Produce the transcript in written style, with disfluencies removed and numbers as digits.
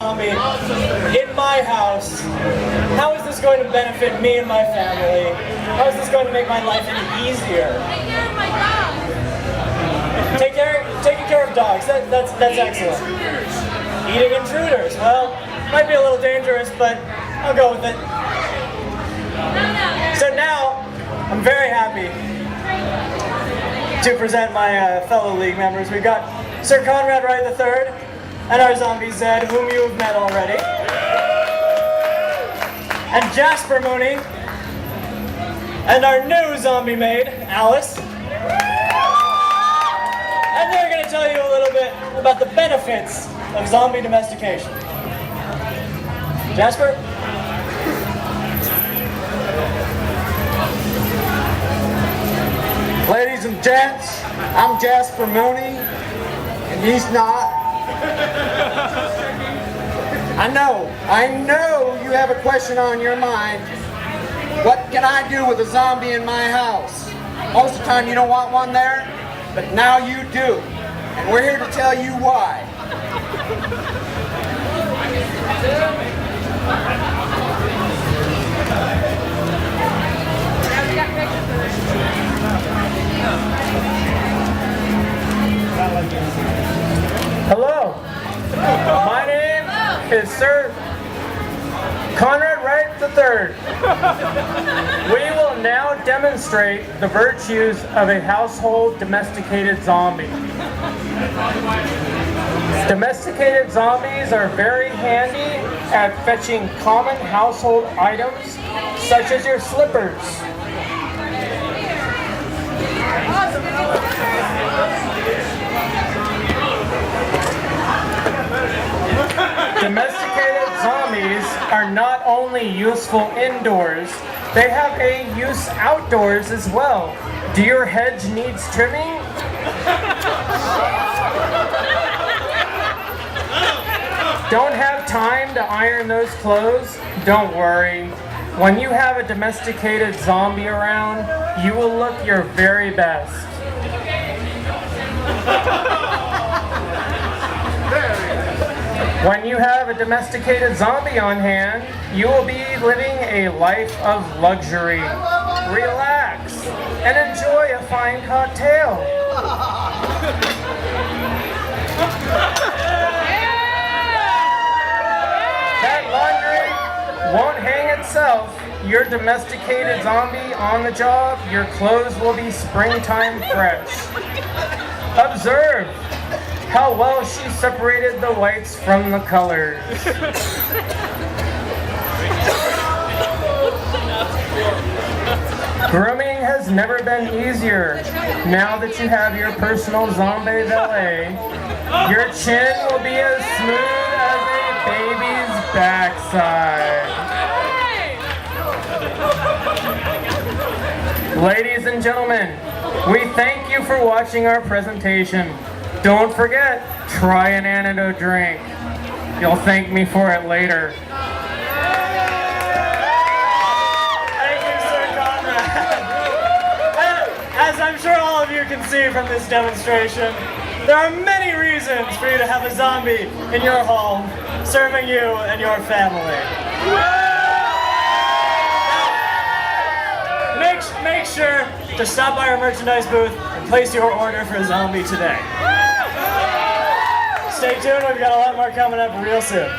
zombie in my house. How is this going to benefit me and my family? How is this going to make my life any easier? Taking care of dogs. That's excellent. Eating intruders. Well, might be a little dangerous, but I'll go with it. So now, I'm very happy to present my fellow league members. We've got Sir Conrad Wright III and our zombie Zed, whom you have met already, and Jasper Mooney, and our new zombie maid, Alice. And they're going to tell you a little bit about the benefits of zombie domestication. Jasper? Ladies and gents, I'm Jasper Mooney, and he's not. I know you have a question on your mind. What can I do with a zombie in my house? Most of the time you don't want one there, but now you do. And we're here to tell you why. Hello, my name is Sir Conrad Wright III. We will now demonstrate the virtues of a household domesticated zombie. Domesticated zombies are very handy at fetching common household items such as your slippers. Domesticated zombies are not only useful indoors, they have a use outdoors as well. Do your hedge needs trimming? Don't have time to iron those clothes? Don't worry. When you have a domesticated zombie around, you will look your very best. When you have a domesticated zombie on hand, you will be living a life of luxury. Relax and enjoy a fine cocktail. That laundry won't hang itself. Your domesticated zombie on the job, your clothes will be springtime fresh. Observe how well she separated the whites from the colors. Grooming has never been easier. Now that you have your personal zombie valet, your chin will be as smooth as a baby's backside. Ladies and gentlemen, we thank you for watching our presentation. Don't forget, try an antidote drink. You'll thank me for it later. Thank you, Sir Conrad. As I'm sure all of you can see from this demonstration, there are many reasons for you to have a zombie in your home, serving you and your family. Make sure to stop by our merchandise booth and place your order for a zombie today. Stay tuned, we've got a lot more coming up real soon.